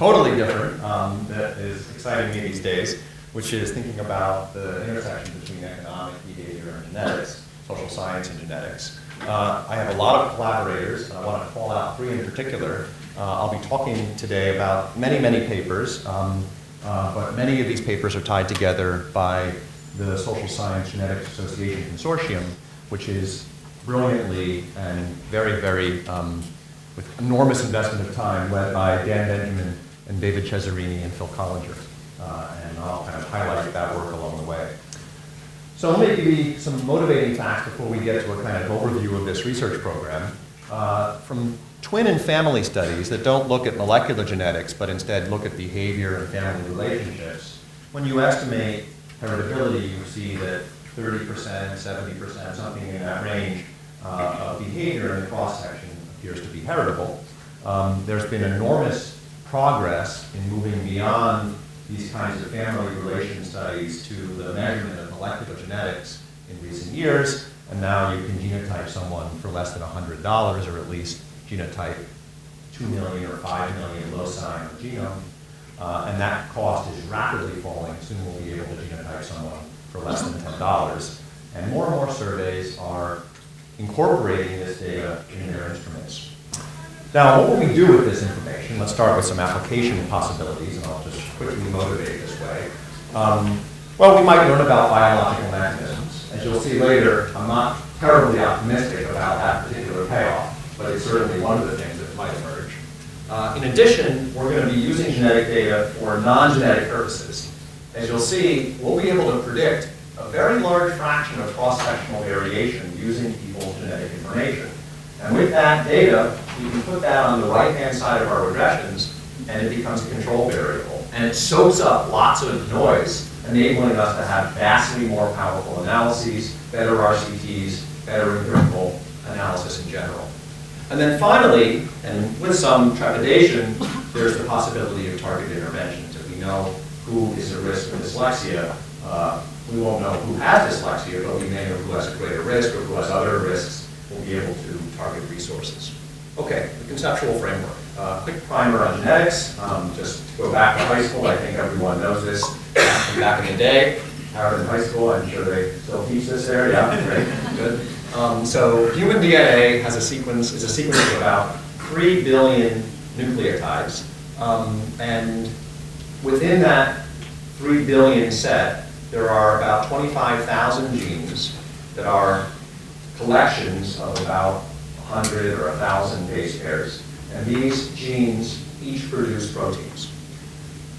totally different that is exciting me these days, which is thinking about the intersection between economic behavior and genetics, social science and genetics. I have a lot of collaborators, and I want to call out three in particular. I'll be talking today about many papers, but many of these papers are tied together by the Social Science Genetics Association Consortium, which is brilliantly and very with enormous investment of time, led by Dan Benjamin and David Cesarini and Phil Collinger. And I'll kind of highlight that work along the way. So let me give you some motivating facts before we get to a kind of overview of this research program. From twin and family studies that don't look at molecular genetics, but instead look at behavior and family relationships, when you estimate heritability, you see that 30%, 70%, something in that range of behavior in the cross-section appears to be heritable. There's been enormous progress in moving beyond these kinds of family relation studies to the measurement of molecular genetics in recent years, and now you can genotype someone for less than $100, or at least genotype 2 million or 5 million loci in the genome, and that cost is rapidly falling. Soon we'll be able to genotype someone for less than $10. And more surveys are incorporating this data in their instruments. Now, what will we do with this information? Let's start with some application possibilities, and I'll just quickly motivate this way. Well, we might learn about biological mechanisms. As you'll see later, I'm not terribly optimistic about that particular payoff, but it's certainly one of the things that might emerge. In addition, we're going to be using genetic data for non-genetic purposes. As you'll see, we'll be able to predict a very large fraction of cross-sectional variation using people's genetic information. And with that data, we can put that on the right-hand side of our regressions, and it becomes a control variable. And it soaks up lots of noise, enabling us to have vastly more powerful analyses, better RCTs, better empirical analysis in general. And then finally, and with some trepidation, there's the possibility of targeted interventions. If we know who is at risk of dyslexia, we won't know who has dyslexia, but we may know who has a greater risk or who has other risks. We'll be able to target resources. Okay, the conceptual framework. Quick primer on genetics. Just to go back to high school, I think everyone knows this from back in the day. Howard in high school, I'm sure they still teach this there. Yeah, great, good. So human DNA has is a sequence of about 3 billion nucleotides. And within that 3 billion set, there are about 25,000 genes that are collections of about 100 or 1,000 base pairs. And these genes each produce proteins.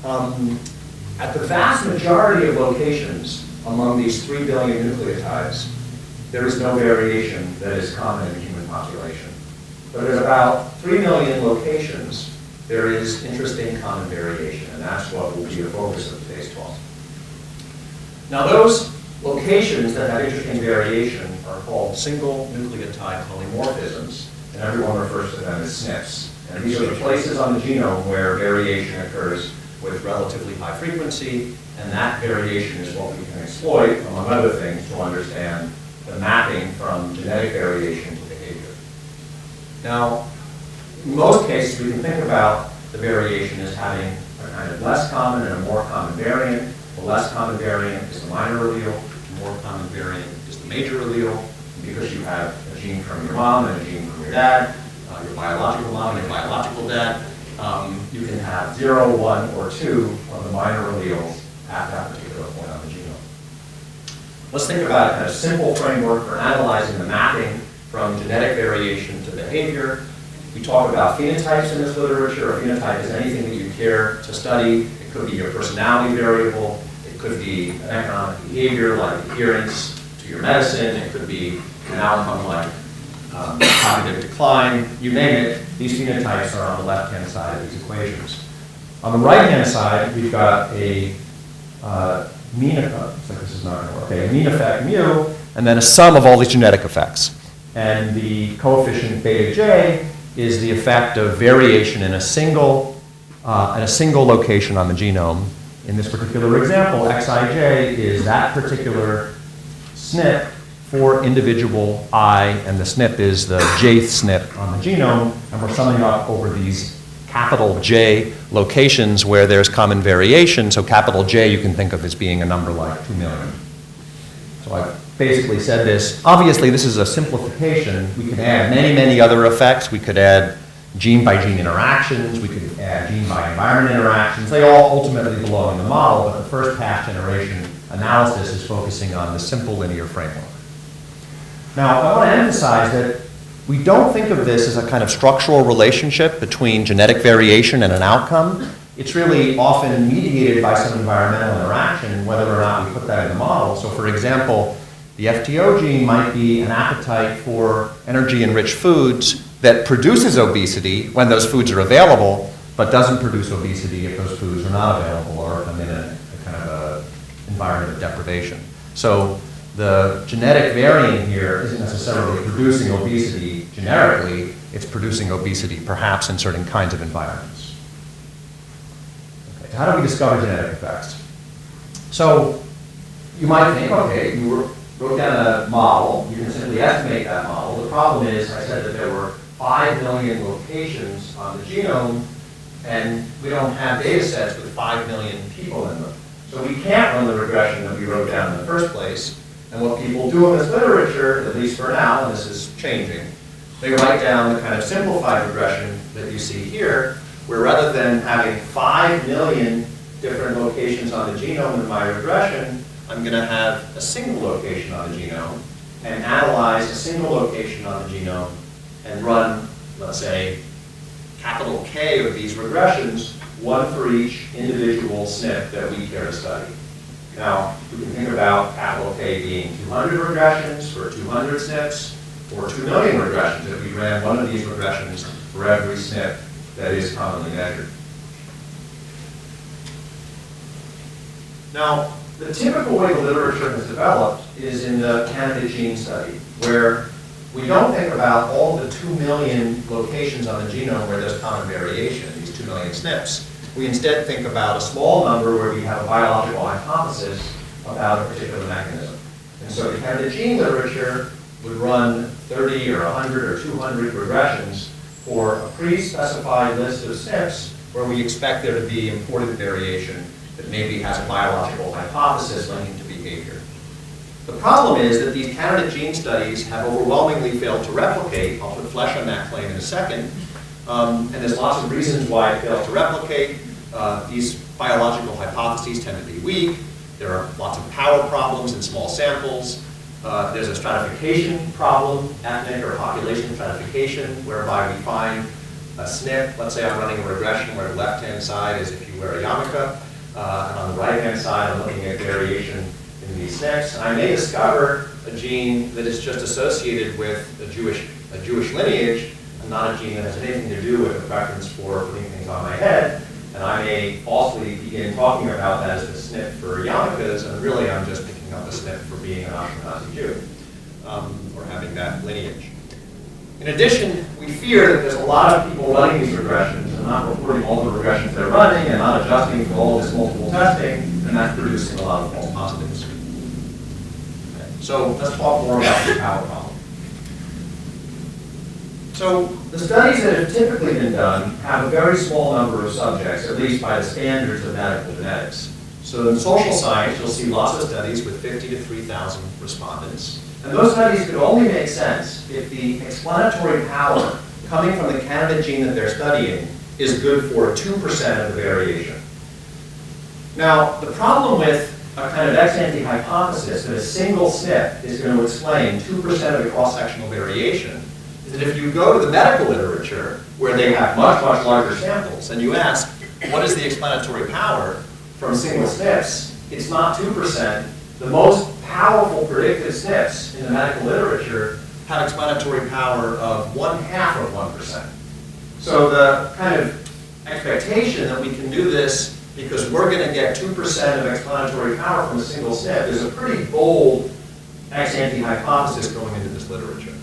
At the vast majority of locations among these 3 billion nucleotides, there is no variation that is common in the human population. But at about 3 million locations, there is interesting common variation, and that's what will be the focus of today's talk. Now, those locations that have interesting variation are called single nucleotide polymorphisms, and everyone refers to them as SNPs. And these are the places on the genome where variation occurs with relatively high frequency, and that variation is what we can exploit, among other things, to understand the mapping from genetic variation to behavior. Now, in most cases, we can think about the variation as having a kind of less common and a more common variant. The less common variant is the minor allele, the more common variant is the major allele. And because you have a gene from your mom and a gene from your dad, your biological mom and your biological dad, you can have 0, 1, or 2 of the minor alleles at that particular point on the genome. Let's think about a kind of simple framework for analyzing the mapping from genetic variation to behavior. We talk about phenotypes in this literature. A phenotype is anything that you care to study. It could be your personality variable. It could be an economic behavior like adherence to your medicine. It could be an outcome like cognitive decline. You name it, these phenotypes are on the left-hand side of these equations. On the right-hand side, we've got a mean effect mu, and then a sum of all these genetic effects. And the coefficient beta j is the effect of variation in a single location on the genome. In this particular example, xij is that particular SNP for individual I, and the SNP is the jth SNP on the genome, and we're summing up over these capital J locations where there's common variation. So capital J you can think of as being a number like 2 million. So I've basically said this. Obviously, this is a simplification. We could add many, many other effects. We could add gene-by-gene interactions. We could add gene-by-environment interactions. They all ultimately belong in the model, but the first pass generation analysis is focusing on the simple linear framework. Now, I want to emphasize that we don't think of this as a kind of structural relationship between genetic variation and an outcome. It's really often mediated by some environmental interaction, whether or not we put that in the model. So for example, the FTO gene might be an appetite for energy-enriched foods that produces obesity when those foods are available, but doesn't produce obesity if those foods are not available or if I'm in a kind of a environment of deprivation. So the genetic variant here isn't necessarily producing obesity generically, it's producing obesity perhaps in certain kinds of environments. Okay, so how do we discover genetic effects? So you might think, okay, you wrote down a model, you can simply estimate that model. The problem is, I said that there were 5 million locations on the genome, and we don't have data sets with 5 million people in them. So we can't run the regression that we wrote down in the first place. And what people do in this literature, at least for now, and this is changing, they write down the kind of simplified regression that you see here, where rather than having 5 million different locations on the genome in my regression, I'm going to have a single location on the genome and analyze a single location on the genome and run, let's say, capital K of these regressions, one for each individual SNP that we care to study. Now, we can think about capital K being 200 regressions for 200 SNPs, or 2 million regressions if we ran one of these regressions for every SNP that is commonly measured. Now, the typical way the literature has developed is in the candidate gene study, where we don't think about all the 2 million locations on the genome where there's common variation, these 2 million SNPs. We instead think about a small number where we have a biological hypothesis about a particular mechanism. And so the candidate gene literature would run 30 or 100 or 200 regressions for a pre-specified list of SNPs where we expect there to be important variation that maybe has a biological hypothesis linking to behavior. The problem is that these candidate gene studies have overwhelmingly failed to replicate. I'll put flesh on that claim in a second. And there's lots of reasons why it failed to replicate. These biological hypotheses tend to be weak. There are lots of power problems in small samples. There's a stratification problem, ethnic or population stratification, whereby we find a SNP. Let's say I'm running a regression where the left-hand side is if you wear a yarmulke, and on the right-hand side I'm looking at variation in these SNPs. I may discover a gene that is just associated with a Jewish lineage, and not a gene that has anything to do with a preference for putting things on my head. And I may falsely begin talking about that as the SNP for yarmulkes, and really I'm just picking up a SNP for being an Ashkenazi Jew, or having that lineage. In addition, we fear that there's a lot of people running these regressions and not reporting all the regressions they're running and not adjusting for all this multiple testing, and that's producing a lot of false positives. Okay. So let's talk more about the power problem. So the studies that have typically been done have a very small number of subjects, at least by the standards of medical genetics. So in social science, you'll see lots of studies with 50 to 3,000 respondents. And those studies could only make sense if the explanatory power coming from the candidate gene that they're studying is good for 2% of the variation. Now, the problem with a kind of ex-ante hypothesis that a single SNP is going to explain 2% of the cross-sectional variation is that if you go to the medical literature, where they have much, much larger samples, and you ask, what is the explanatory power from single SNPs, it's not 2%. The most powerful predictive SNPs in the medical literature have explanatory power of 1/2 of 1%. So the kind of expectation that we can do this because we're going to get 2% of explanatory power from a single SNP is a pretty bold ex-ante hypothesis going into this literature.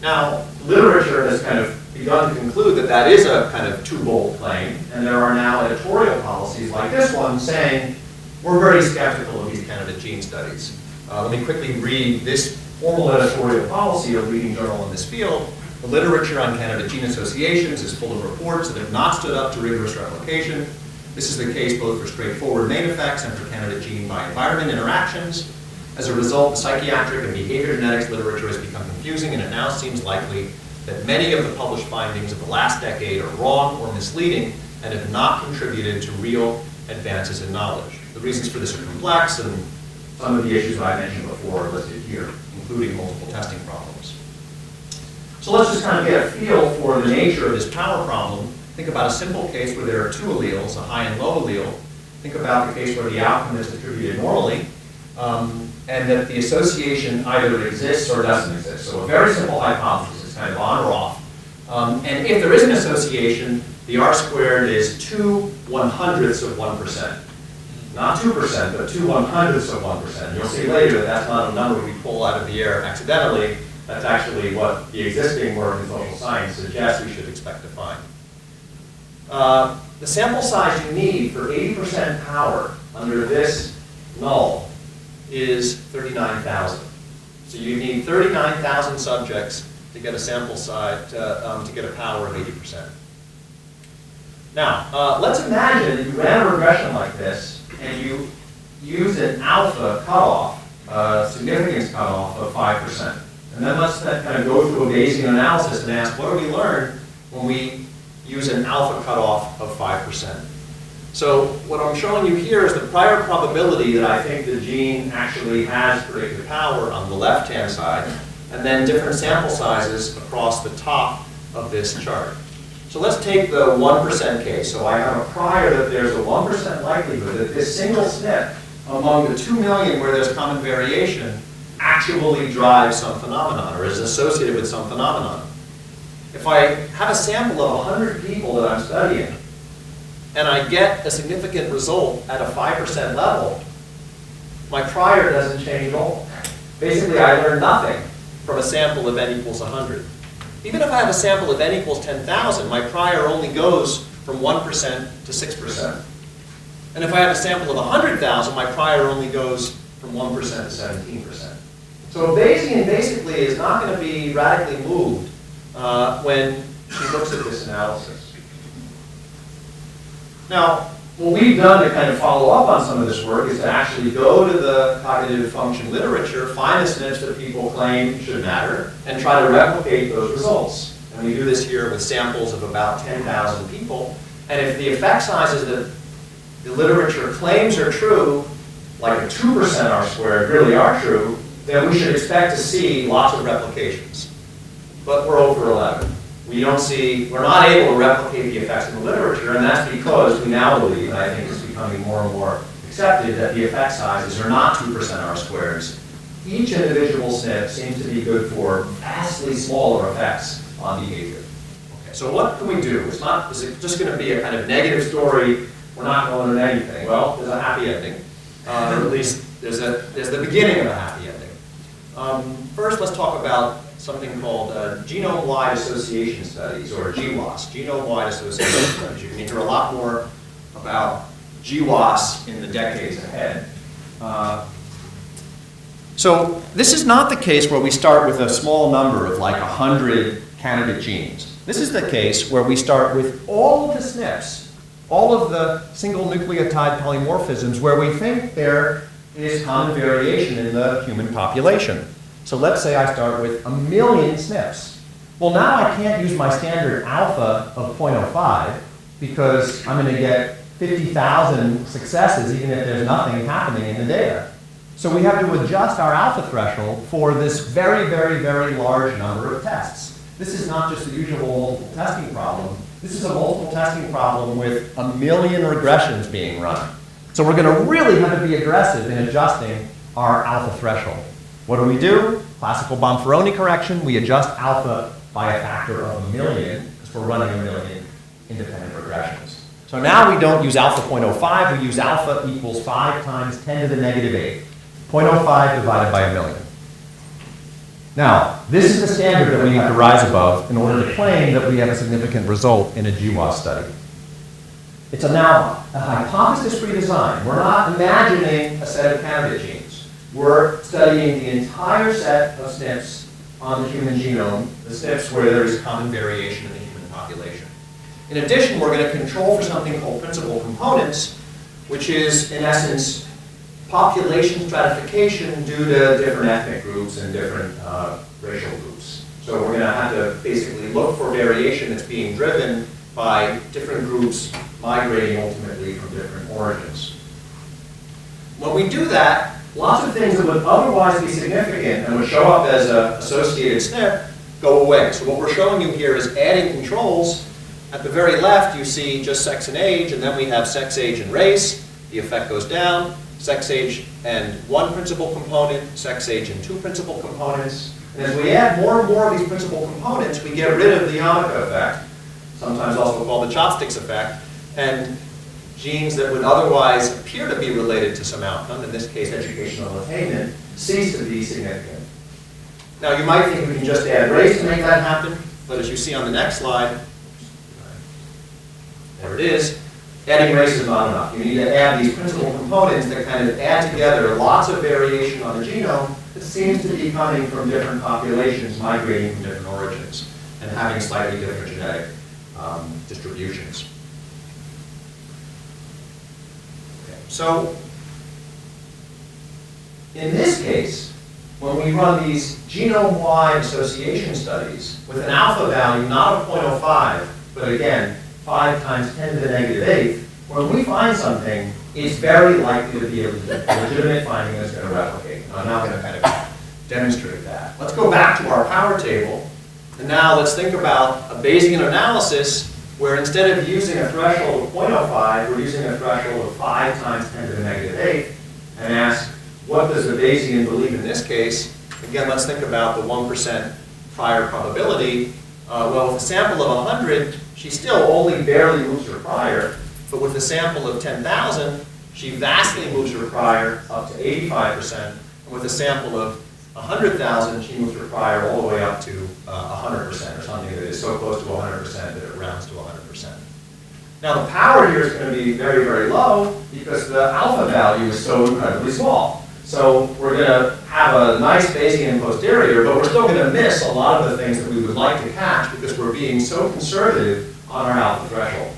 Now, literature has kind of begun to conclude that that is a kind of too bold claim, and there are now editorial policies like this one saying, we're very skeptical of these candidate gene studies. Let me quickly read this formal editorial policy of a leading journal in this field. The literature on candidate gene associations is full of reports that have not stood up to rigorous replication. This is the case both for straightforward main effects and for candidate gene by environment interactions. As a result, the psychiatric and behavior genetics literature has become confusing, and it now seems likely that many of the published findings of the last decade are wrong or misleading and have not contributed to real advances in knowledge. The reasons for this are complex, and some of the issues that I mentioned before are listed here, including multiple testing problems. So let's just kind of get a feel for the nature of this power problem. Think about a simple case where there are two alleles, a high and low allele. Think about the case where the outcome is distributed normally, and that the association either exists or doesn't exist. So a very simple hypothesis, kind of on or off. And if there is an association, the R squared is 2/100ths of 1%. Not 2%, but 2/100ths of 1%. You'll see later that that's not a number we pull out of the air accidentally. That's actually what the existing work in social science suggests we should expect to find. The sample size you need for 80% power under this null is 39,000. So you need 39,000 subjects to get a sample size, to get a power of 80%. Now, let's imagine that you ran a regression like this and you use an alpha cutoff, significance cutoff of 5%. And then let's kind of go through a Bayesian analysis and ask, what do we learn when we use an alpha cutoff of 5%? So what I'm showing you here is the prior probability that I think the gene actually has predictive power on the left-hand side, and then different sample sizes across the top of this chart. So let's take the 1% case. So I have a prior that there's a 1% likelihood that this single SNP among the 2 million where there's common variation actually drives some phenomenon or is associated with some phenomenon. If I have a sample of 100 people that I'm studying, and I get a significant result at a 5% level, my prior doesn't change at all. Basically, I learn nothing from a sample of n equals 100. Even if I have a sample of n equals 10,000, my prior only goes from 1% to 6%. And if I have a sample of 100,000, my prior only goes from 1% to 17%. So Bayesian basically is not going to be radically moved when he looks at this analysis. Now, what we've done to kind of follow up on some of this work is to actually go to the cognitive function literature, find the SNPs that people claim should matter, and try to replicate those results. And we do this here with samples of about 10,000 people. And if the effect sizes that the literature claims are true, like a 2% R squared really are true, then we should expect to see lots of replications. But we're over 11. We're not able to replicate the effects in the literature, and that's because we now believe, and I think it's becoming more and more accepted, that the effect sizes are not 2% R squareds. Each individual SNP seems to be good for vastly smaller effects on behavior. Okay, so what can we do? Is it just going to be a kind of negative story? We're not going to anything. Well, there's a happy ending. Or at least there's the beginning of a happy ending. First, let's talk about something called Genome-Wide Association Studies, or GWAS, Genome-Wide Association Studies. You're going to hear a lot more about GWAS in the decades ahead. So this is not the case where we start with a small number of like 100 candidate genes. This is the case where we start with all of the SNPs, all of the single nucleotide polymorphisms where we think there is common variation in the human population. So let's say I start with 1 million SNPs. Well, now I can't use my standard alpha of 0.05 because I'm going to get 50,000 successes even if there's nothing happening in the data. So we have to adjust our alpha threshold for this very, very, very large number of tests. This is not just the usual multiple testing problem. This is a multiple testing problem with 1 million regressions being run. So we're going to really have to be aggressive in adjusting our alpha threshold. What do? Classical Bonferroni correction. We adjust alpha by a factor of 1 million because we're running 1 million independent regressions. So now we don't use alpha 0.05. We use alpha equals 5 times 10 to the negative 8. 0.05 divided by 1 million. Now, this is the standard that we have to rise above in order to claim that we have a significant result in a GWAS study. It's now a hypothesis-free design. We're not imagining a set of candidate genes. We're studying the entire set of SNPs on the human genome, the SNPs where there is common variation in the human population. In addition, we're going to control for something called principal components, which is, in essence, population stratification due to different ethnic groups and different racial groups. So we're going to have to basically look for variation that's being driven by different groups migrating ultimately from different origins. When we do that, lots of things that would otherwise be significant and would show up as an associated SNP go away. So what we're showing you here is adding controls. At the very left, you see just sex and age, and then we have sex, age, and race. The effect goes down. Sex, age, and one principal component, sex, age, and two principal components. And as we add more and more of these principal components, we get rid of the yarmulke effect, sometimes also called the chopsticks effect, and genes that would otherwise appear to be related to some outcome, in this case educational attainment, cease to be significant. Now you might think we can just add race to make that happen, but as you see on the next slide, there it is, adding race is not enough. You need to add these principal components that kind of add together lots of variation on the genome that seems to be coming from different populations migrating from different origins and having slightly different genetic distributions. Okay. So, in this case, when we run these genome-wide association studies with an alpha value not of 0.05, but again, 5 times 10 to the negative 8th, when we find something, it's very likely to be a legitimate finding that's going to replicate. And I'm now going to kind of demonstrate that. Let's go back to our power table. And now let's think about a Bayesian analysis where instead of using a threshold of 0.05, we're using a threshold of 5 times 10 to the negative 8th and ask, what does the Bayesian believe in this case? Again, let's think about the 1% prior probability. Well, with a sample of 100, she still only barely moves her prior. But with a sample of 10,000, she vastly moves her prior up to 85%. And with a sample of 100,000, she moves her prior all the way up to 100%, or something that is so close to 100% that it rounds to 100%. Now the power here is going to be very, very low because the alpha value is so incredibly small. So we're going to have a nice Bayesian posterior, but we're still going to miss a lot of the things that we would like to catch because we're being so conservative on our alpha threshold.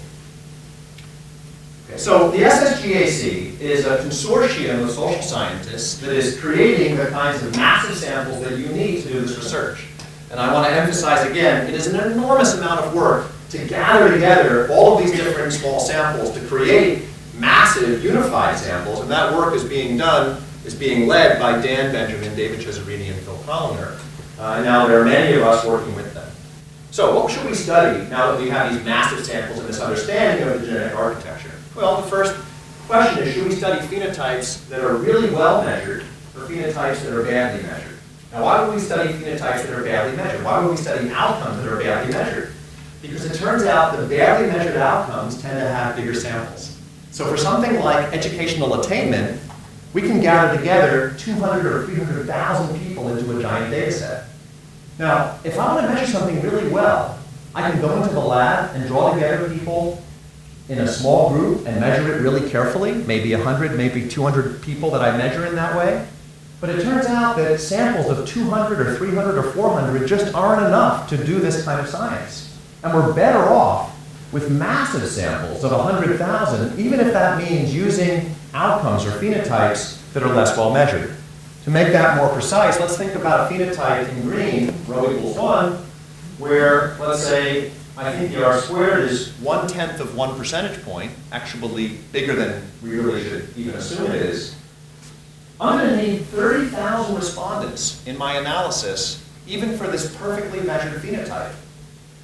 So the SSGAC is a consortium of social scientists that is creating the kinds of massive samples that you need to do this research. And I want to emphasize again, it is an enormous amount of work to gather together all of these different small samples to create massive unified samples, and that work is being led by Dan Benjamin, David Cesarini, and Phil Colliner. And now there are many of us working with them. So what should we study now that we have these massive samples and this understanding of the genetic architecture? Well, the first question is, should we study phenotypes that are really well measured or phenotypes that are badly measured? Now, why would we study phenotypes that are badly measured? Why would we study outcomes that are badly measured? Because it turns out the badly measured outcomes tend to have bigger samples. So for something like educational attainment, we can gather together 200 or 300,000 people into a giant data set. Now, if I want to measure something really well, I can go into the lab and draw together people in a small group and measure it really carefully, maybe 100, maybe 200 people that I measure in that way. But it turns out that samples of 200 or 300 or 400 just aren't enough to do this kind of science. And we're better off with massive samples of 100,000, even if that means using outcomes or phenotypes that are less well measured. To make that more precise, let's think about a phenotype in green, rho equals 1, where, let's say, I think the R squared is 1/10 of 1 percentage point, actually bigger than we really should even assume it is. I'm going to need 30,000 respondents in my analysis, even for this perfectly measured phenotype.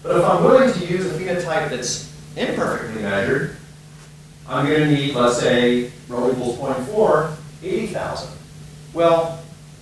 But if I'm willing to use a phenotype that's imperfectly measured, I'm going to need, let's say, rho equals 0.4, 80,000. Well,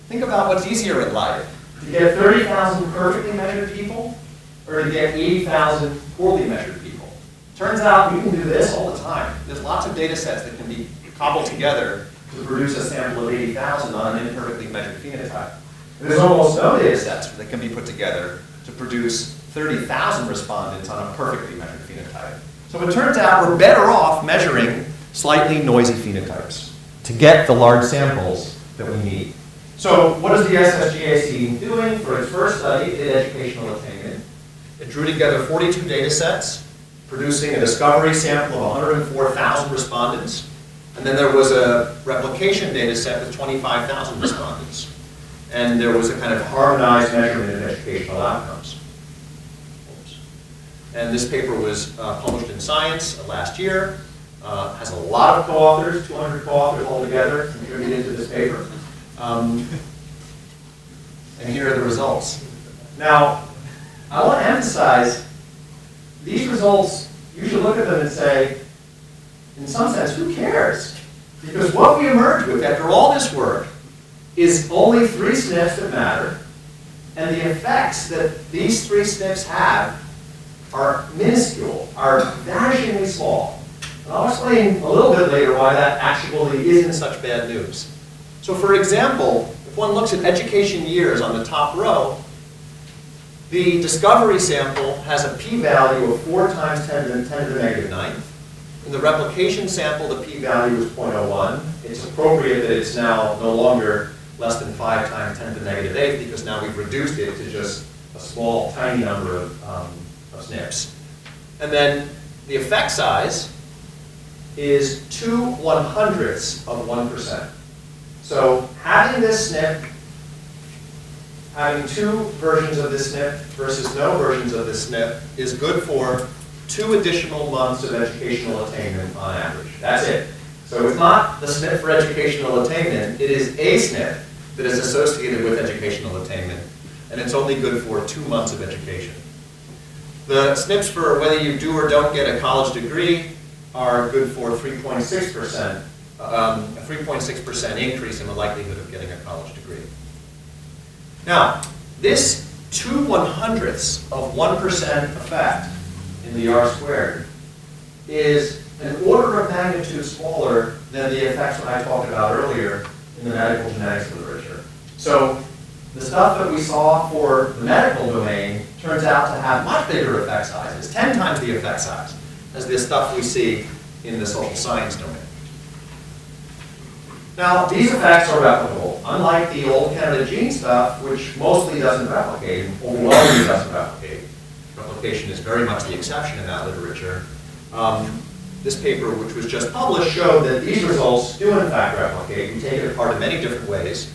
think about what's easier in life. To get 30,000 perfectly measured people, or to get 80,000 poorly measured people. Turns out we can do this all the time. There's lots of data sets that can be cobbled together to produce a sample of 80,000 on an imperfectly measured phenotype. And there's almost no data sets that can be put together to produce 30,000 respondents on a perfectly measured phenotype. So it turns out we're better off measuring slightly noisy phenotypes to get the large samples that we need. So what is the SSGAC doing for its first study? It did educational attainment. It drew together 42 data sets, producing a discovery sample of 104,000 respondents. And then there was a replication data set with 25,000 respondents. And there was a kind of harmonized measurement of educational outcomes. And this paper was published in Science last year. Has a lot of co-authors, 200 co-authors altogether contributed to this paper. And here are the results. Now, I want to emphasize these results, you should look at them and say, in some sense, who cares? Because what we emerged with after all this work is only 3 SNPs that matter, and the effects that these 3 SNPs have are minuscule, are vanishingly small. And I'll explain a little bit later why that actually isn't such bad news. So for example, if one looks at education years on the top row, the discovery sample has a p-value of 4 times 10 to the negative 9th. In the replication sample, the p-value is 0.01. It's appropriate that it's now no longer less than 5 times 10 to the negative 8th because now we've reduced it to just a small, tiny number of SNPs. And then the effect size is 2/100ths of 1%. So having this SNP, having 2 versions of this SNP versus no versions of this SNP is good for 2 additional months of educational attainment on average. That's it. So it's not the SNP for educational attainment, it is a SNP that is associated with educational attainment, and it's only good for 2 months of education. The SNPs for whether you do or don't get a college degree are good for 3.6%, a 3.6% increase in the likelihood of getting a college degree. Now, this 2/100ths of 1% effect in the R squared is an order of magnitude smaller than the effects that I talked about earlier in the medical genetics literature. So the stuff that we saw for the medical domain turns out to have much bigger effect sizes, 10 times the effect size, as the stuff we see in the social science domain. Now, these effects are replicable, unlike the old Canada gene stuff, which mostly doesn't replicate, overwhelmingly doesn't replicate. Replication is very much the exception in that literature. This paper, which was just published, showed that these results do in fact replicate. We take it apart in many different ways.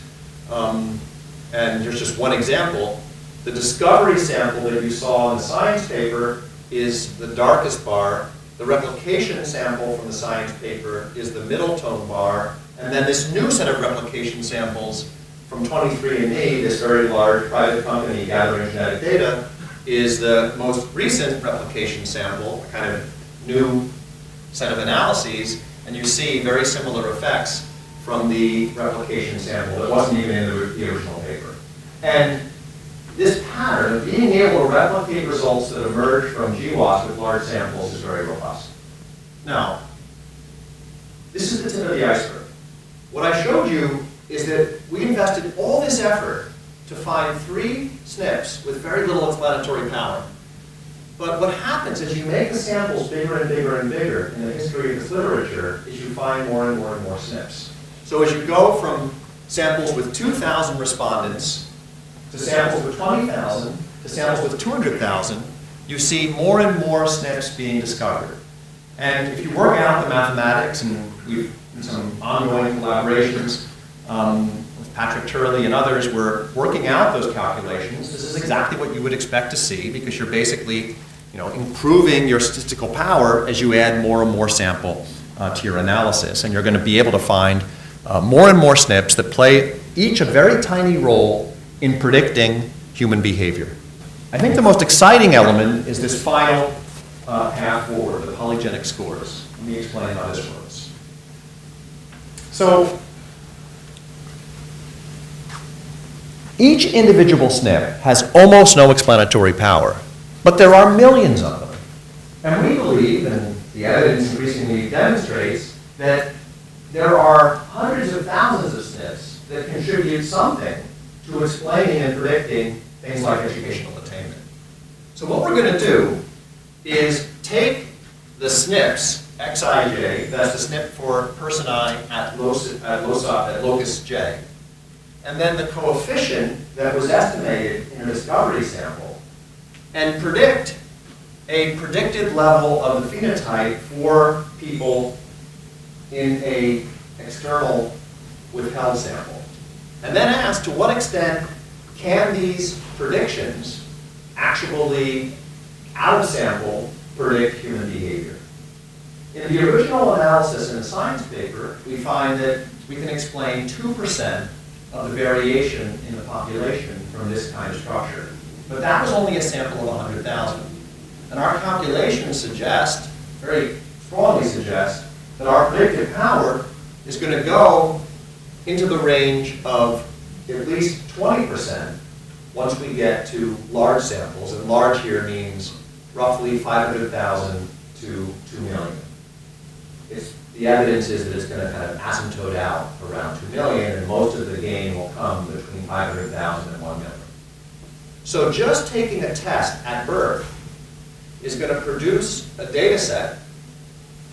And here's just one example. The discovery sample that you saw in the Science paper is the darkest bar. The replication sample from the Science paper is the middle tone bar. And then this new set of replication samples from 23andMe, this very large private company gathering genetic data, is the most recent replication sample, a kind of new set of analyses. And you see very similar effects from the replication sample that wasn't even in the original paper. And this pattern of being able to replicate results that emerge from GWAS with large samples is very robust. Now, this is the tip of the iceberg. What I showed you is that we invested all this effort to find 3 SNPs with very little explanatory power. But what happens as you make the samples bigger and bigger and bigger in the history of this literature is you find more and more and more SNPs. So as you go from samples with 2,000 respondents to samples with 20,000 to samples with 200,000, you see more and more SNPs being discovered. And if you work out the mathematics, and we've in some ongoing collaborations with Patrick Turley and others, we're working out those calculations. This is exactly what you would expect to see because you're basically improving your statistical power as you add more and more sample to your analysis. And you're going to be able to find more and more SNPs that play each a very tiny role in predicting human behavior. I think the most exciting element is this final path forward, the polygenic scores. Let me explain how this works. So, each individual SNP has almost no explanatory power, but there are millions of them. And we believe, and the evidence increasingly demonstrates, that there are hundreds of thousands of SNPs that contribute something to explaining and predicting things like educational attainment. So what we're going to do is take the SNPs, Xij, that's the SNP for person I at locus J, and then the coefficient that was estimated in a discovery sample, and predict a predicted level of the phenotype for people in a external withheld sample. And then ask, to what extent can these predictions actually, out of sample, predict human behavior? In the original analysis in the science paper, we find that we can explain 2% of the variation in the population from this kind of structure. But that was only a sample of 100,000. And our calculations suggest, very strongly suggest, that our predictive power is going to go into the range of at least 20% once we get to large samples. And large here means roughly 500,000 to 2 million. The evidence is that it's going to kind of asymptote out around 2 million, and most of the gain will come between 500,000 and 1 million. So just taking a test at birth is going to produce a data set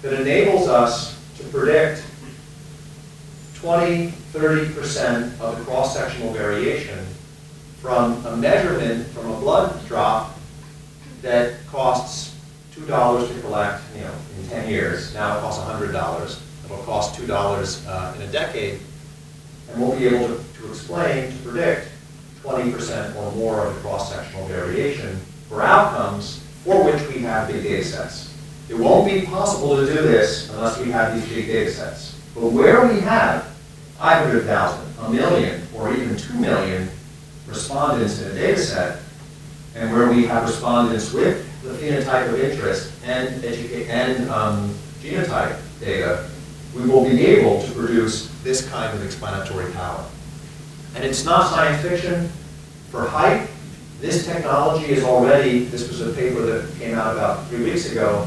that enables us to predict 20, 30% of the cross-sectional variation from a measurement from a blood drop that costs $2 to collect, in 10 years. Now it costs $100. It'll cost $2 in a decade. And we'll be able to explain, to predict 20% or more of the cross-sectional variation for outcomes for which we have big data sets. It won't be possible to do this unless we have these big data sets. But where we have 500,000, a million, or even 2 million respondents in a data set, and where we have respondents with the phenotype of interest and genotype data, we will be able to produce this kind of explanatory power. And it's not science fiction. For height, this technology is already, this was a paper that came out about 3 weeks ago.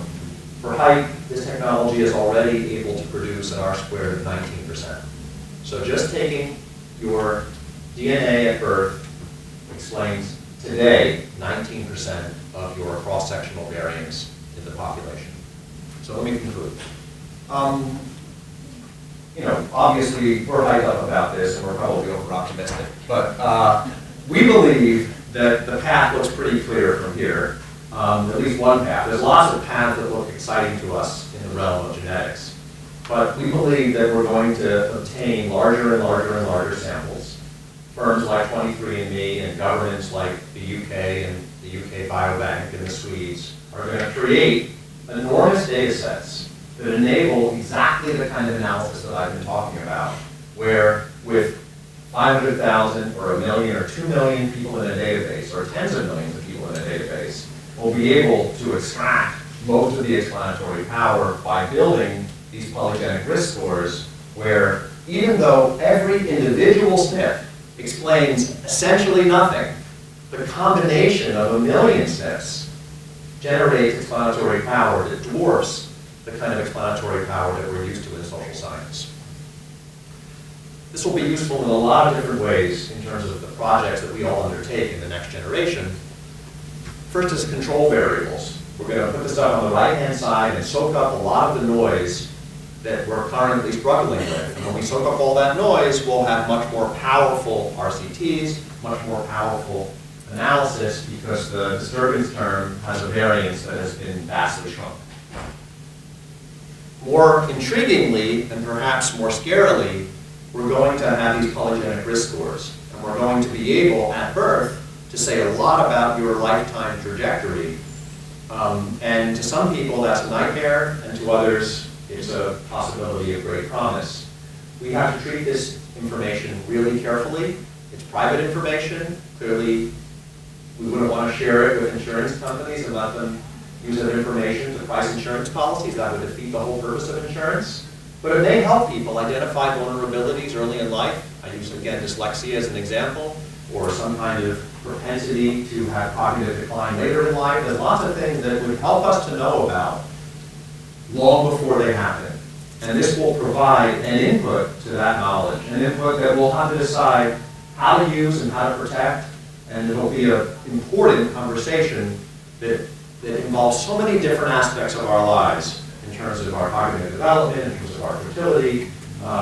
For height, this technology is already able to produce an R-squared of 19%. So just taking your DNA at birth explains today 19% of your cross-sectional variance in the population. So let me conclude. Obviously we're hyped up about this and we're probably over-optimistic, but we believe that the path looks pretty clear from here. At least one path. There's lots of paths that look exciting to us in the realm of genetics, but we believe that we're going to obtain larger and larger and larger samples. Firms like 23andMe and governments like the UK and the UK Biobank and the Swedes are going to create enormous data sets that enable exactly the kind of analysis that I've been talking about, where with 500,000 or a million or 2 million people in a database, or tens of millions of people in a database, we'll be able to extract most of the explanatory power by building these polygenic risk scores, where even though every individual SNP explains essentially nothing, the combination of a million SNPs generates explanatory power that dwarfs the kind of explanatory power that we're used to in social science. This will be useful in a lot of different ways in terms of the projects that we all undertake in the next generation. First is control variables. We're going to put this up on the right-hand side and soak up a lot of the noise that we're currently struggling with. And when we soak up all that noise, we'll have much more powerful RCTs, much more powerful analysis, because the disturbance term has a variance that has been vastly shrunk. More intriguingly, and perhaps more scarily, we're going to have these polygenic risk scores. And we're going to be able, at birth, to say a lot about your lifetime trajectory. And to some people, that's a nightmare, and to others, it's a possibility of great promise. We have to treat this information really carefully. It's private information. Clearly, we wouldn't want to share it with insurance companies and let them use that information to price insurance policies. That would defeat the whole purpose of insurance. But it may help people identify vulnerabilities early in life. I use, again, dyslexia as an example, or some kind of propensity to have cognitive decline later in life. There's lots of things that would help us to know about long before they happen. And this will provide an input to that knowledge, an input that we'll have to decide how to use and how to protect. And it'll be an important conversation that involves so many different aspects of our lives, in terms of our cognitive development, in terms of our fertility,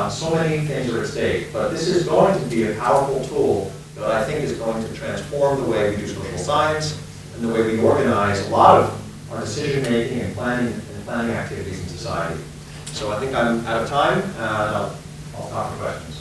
So many things are at stake, but this is going to be a powerful tool that I think is going to transform the way we do social science and the way we organize a lot of our decision-making and planning activities in society. So I think I'm out of time, and I'll talk for questions.